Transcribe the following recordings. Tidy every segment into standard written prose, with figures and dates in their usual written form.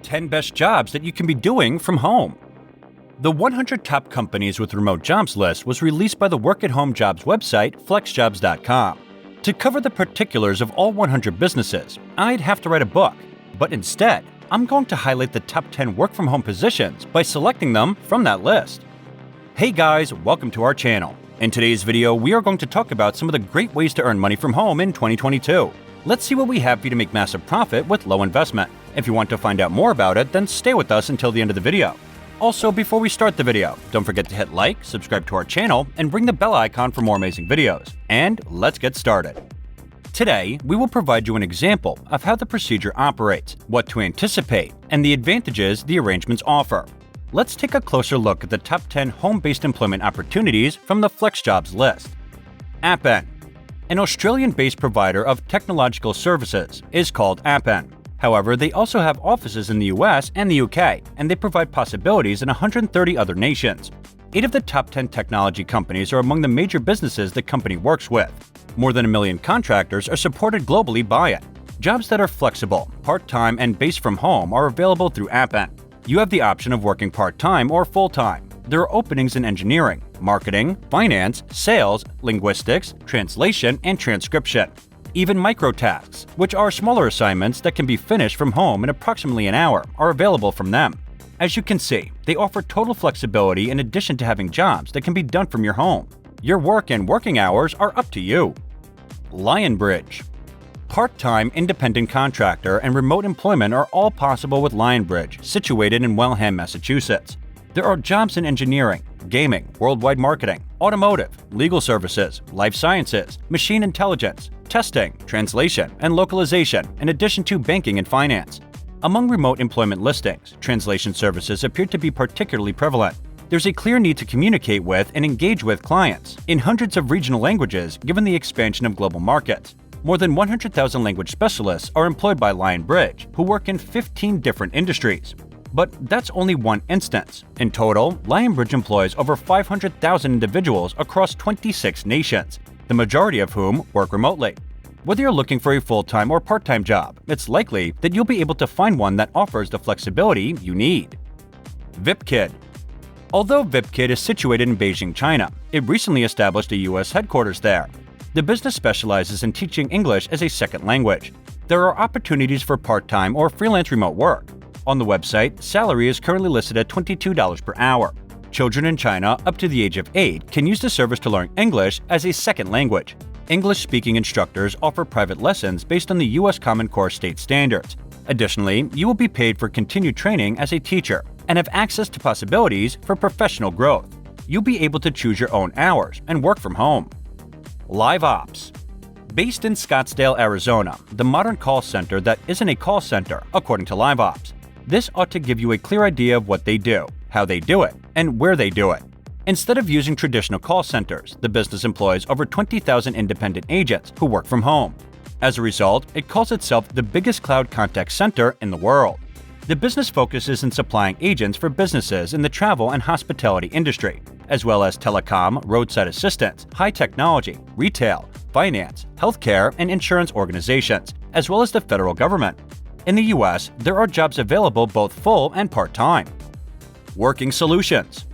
10 best jobs that you can be doing from home. The 100 top companies with remote jobs list was released by the work-at-home jobs website flexjobs.com. To cover the particulars of all 100 businesses, I'd have to write a book, but instead, I'm going to highlight the top 10 work-from-home positions by selecting them from that list. Hey guys, welcome to our channel. In today's video, we are going to talk about some of the great ways to earn money from home in 2022. Let's see what we have for you to make massive profit with low investment. If you want to find out more about it, then stay with us until the end of the video. Also, before we start the video, don't forget to hit like, subscribe to our channel, and ring the bell icon for more amazing videos. And let's get started. Today, we will provide you an example of how the procedure operates, what to anticipate, and the advantages the arrangements offer. Let's take a closer look at the top 10 home-based employment opportunities from the FlexJobs list. Appen. An Australian-based provider of technological services is called Appen. However, they also have offices in the US and the UK, and they provide possibilities in 130 other nations. 8 of the top 10 technology companies are among the major businesses the company works with. More than 1 million contractors are supported globally by it. Jobs that are flexible, part-time, and based from home are available through Appen. You have the option of working part-time or full-time. There are openings in engineering, marketing, finance, sales, linguistics, translation, and transcription. Even microtasks, which are smaller assignments that can be finished from home in approximately an hour, are available from them. As you can see, they offer total flexibility in addition to having jobs that can be done from your home. Your work and working hours are up to you. Lionbridge. Part-time independent contractor and remote employment are all possible with Lionbridge, situated in Welham, Massachusetts. There are jobs in engineering, gaming, worldwide marketing, automotive, legal services, life sciences, machine intelligence, testing, translation, and localization, in addition to banking and finance. Among remote employment listings, translation services appear to be particularly prevalent. There's a clear need to communicate with and engage with clients in hundreds of regional languages given the expansion of global markets. More than 100,000 language specialists are employed by Lionbridge, who work in 15 different industries. But that's only one instance. In total, Lionbridge employs over 500,000 individuals across 26 nations, the majority of whom work remotely. Whether you're looking for a full-time or part-time job, it's likely that you'll be able to find one that offers the flexibility you need. VipKid. Although VipKid is situated in Beijing, China, it recently established a US headquarters there. The business specializes in teaching English as a second language. There are opportunities for part-time or freelance remote work. On the website, salary is currently listed at $22 per hour. Children in China up to the age of 8 can use the service to learn English as a second language. English-speaking instructors offer private lessons based on the U.S. Common Core state standards. Additionally, you will be paid for continued training as a teacher and have access to possibilities for professional growth. You'll be able to choose your own hours and work from home. LiveOps. Based in Scottsdale, Arizona, the modern call center that isn't a call center, according to LiveOps. This ought to give you a clear idea of what they do, how they do it, and where they do it. Instead of using traditional call centers, the business employs over 20,000 independent agents who work from home. As a result, it calls itself the biggest cloud contact center in the world. The business focuses in supplying agents for businesses in the travel and hospitality industry, as well as telecom, roadside assistance, high technology, retail, finance, healthcare, and insurance organizations, as well as the federal government. In the US, there are jobs available both full and part-time. Working Solutions.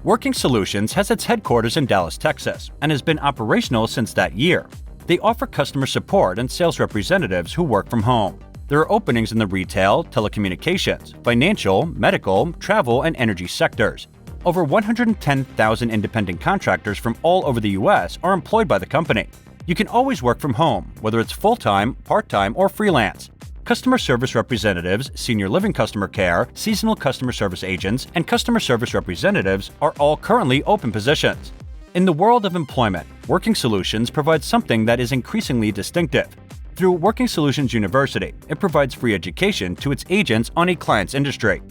Working Solutions has its headquarters in Dallas, Texas, and has been operational since that year. They offer customer support and sales representatives who work from home. There are openings in the retail, telecommunications, financial, medical, travel, and energy sectors. Over 110,000 independent contractors from all over the US are employed by the company. You can always work from home, whether it's full-time, part-time, or freelance. Customer service representatives, senior living customer care, seasonal customer service agents, and customer service representatives are all currently open positions. In the world of employment, Working Solutions provides something that is increasingly distinctive. Through Working Solutions University, it provides free education to its agents on a client's industry.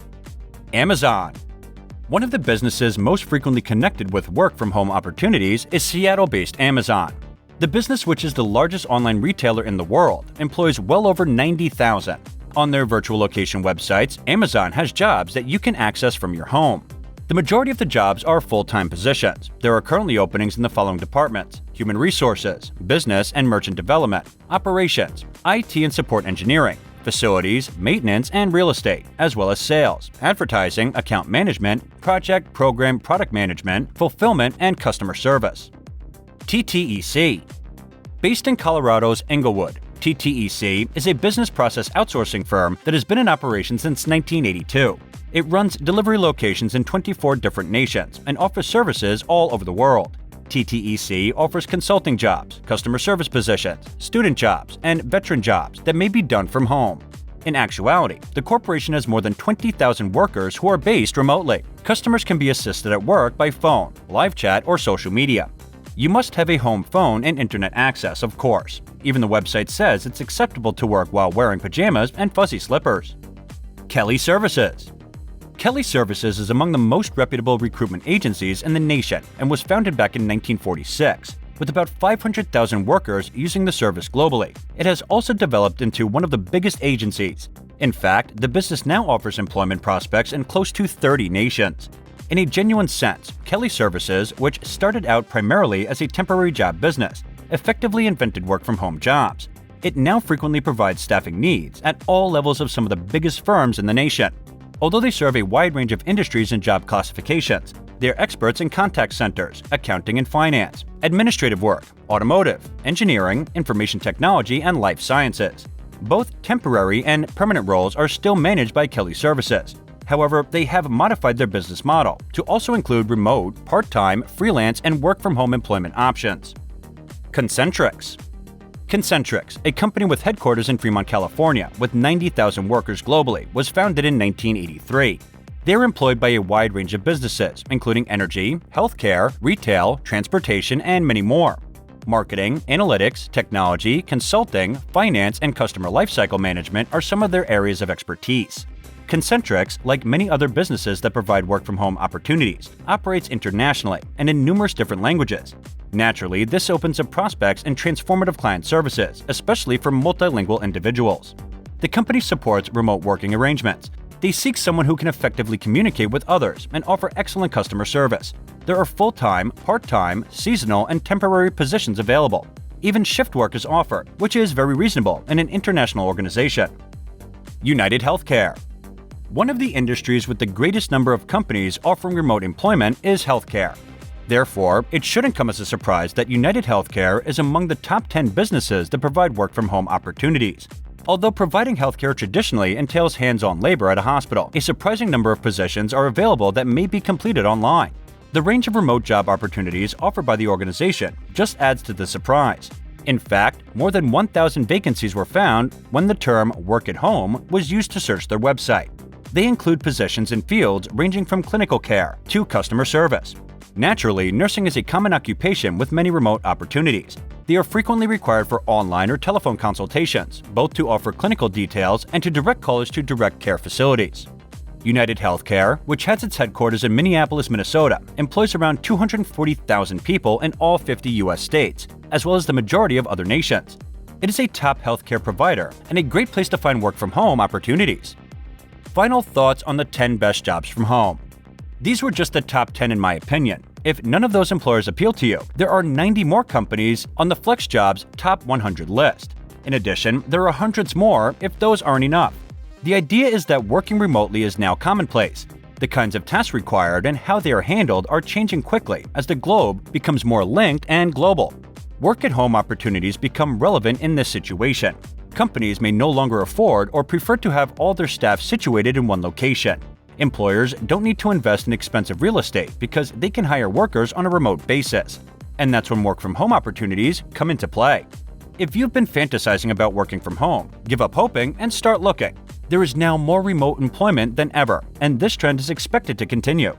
Amazon. One of the businesses most frequently connected with work-from-home opportunities is Seattle-based Amazon. The business, which is the largest online retailer in the world, employs well over 90,000. On their virtual location websites, Amazon has jobs that you can access from your home. The majority of the jobs are full-time positions. There are currently openings in the following departments: human resources, business and merchant development, operations, IT and support engineering, facilities, maintenance, and real estate, as well as sales, advertising, account management, project, program, product management, fulfillment, and customer service. TTEC. Based in Colorado's Englewood, TTEC is a business process outsourcing firm that has been in operation since 1982. It runs delivery locations in 24 different nations and offers services all over the world. TTEC offers consulting jobs, customer service positions, student jobs, and veteran jobs that may be done from home. In actuality, the corporation has more than 20,000 workers who are based remotely. Customers can be assisted at work by phone, live chat, or social media. You must have a home phone and internet access, of course. Even the website says it's acceptable to work while wearing pajamas and fuzzy slippers. Kelly Services. Kelly Services is among the most reputable recruitment agencies in the nation and was founded back in 1946. With about 500,000 workers using the service globally, it has also developed into one of the biggest agencies. In fact, the business now offers employment prospects in close to 30 nations. In a genuine sense, Kelly Services, which started out primarily as a temporary job business, effectively invented work-from-home jobs. It now frequently provides staffing needs at all levels of some of the biggest firms in the nation. Although they serve a wide range of industries and job classifications, they are experts in contact centers, accounting and finance, administrative work, automotive, engineering, information technology, and life sciences. Both temporary and permanent roles are still managed by Kelly Services. However, they have modified their business model to also include remote, part-time, freelance, and work-from-home employment options. Concentrix. Concentrix, a company with headquarters in Fremont, California, with 90,000 workers globally, was founded in 1983. They are employed by a wide range of businesses, including energy, healthcare, retail, transportation, and many more. Marketing, analytics, technology, consulting, finance, and customer lifecycle management are some of their areas of expertise. Concentrix, like many other businesses that provide work-from-home opportunities, operates internationally and in numerous different languages. Naturally, this opens up prospects and transformative client services, especially for multilingual individuals. The company supports remote working arrangements. They seek someone who can effectively communicate with others and offer excellent customer service. There are full-time, part-time, seasonal, and temporary positions available. Even shift work is offered, which is very reasonable in an international organization. United Healthcare. One of the industries with the greatest number of companies offering remote employment is healthcare. Therefore, it shouldn't come as a surprise that United Healthcare is among the top 10 businesses that provide work-from-home opportunities. Although providing healthcare traditionally entails hands-on labor at a hospital, a surprising number of positions are available that may be completed online. The range of remote job opportunities offered by the organization just adds to the surprise. In fact, more than 1,000 vacancies were found when the term "work at home" was used to search their website. They include positions in fields ranging from clinical care to customer service. Naturally, nursing is a common occupation with many remote opportunities. They are frequently required for online or telephone consultations, both to offer clinical details and to direct callers to direct care facilities. United Healthcare, which has its headquarters in Minneapolis, Minnesota, employs around 240,000 people in all 50 U.S. states, as well as the majority of other nations. It is a top healthcare provider and a great place to find work-from-home opportunities. Final thoughts on the 10 best jobs from home. These were just the top 10 in my opinion. If none of those employers appeal to you, there are 90 more companies on the FlexJobs Top 100 list. In addition, there are hundreds more if those aren't enough. The idea is that working remotely is now commonplace. The kinds of tasks required and how they are handled are changing quickly as the globe becomes more linked and global. Work-at-home opportunities become relevant in this situation. Companies may no longer afford or prefer to have all their staff situated in one location. Employers don't need to invest in expensive real estate because they can hire workers on a remote basis. And that's when work-from-home opportunities come into play. If you've been fantasizing about working from home, give up hoping and start looking. There is now more remote employment than ever, and this trend is expected to continue.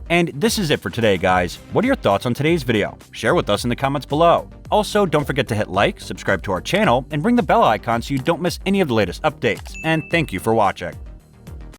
And this is it for today, guys. What are your thoughts on today's video? Share with us in the comments below. Also, don't forget to hit like, subscribe to our channel, and ring the bell icon so you don't miss any of the latest updates. And thank you for watching.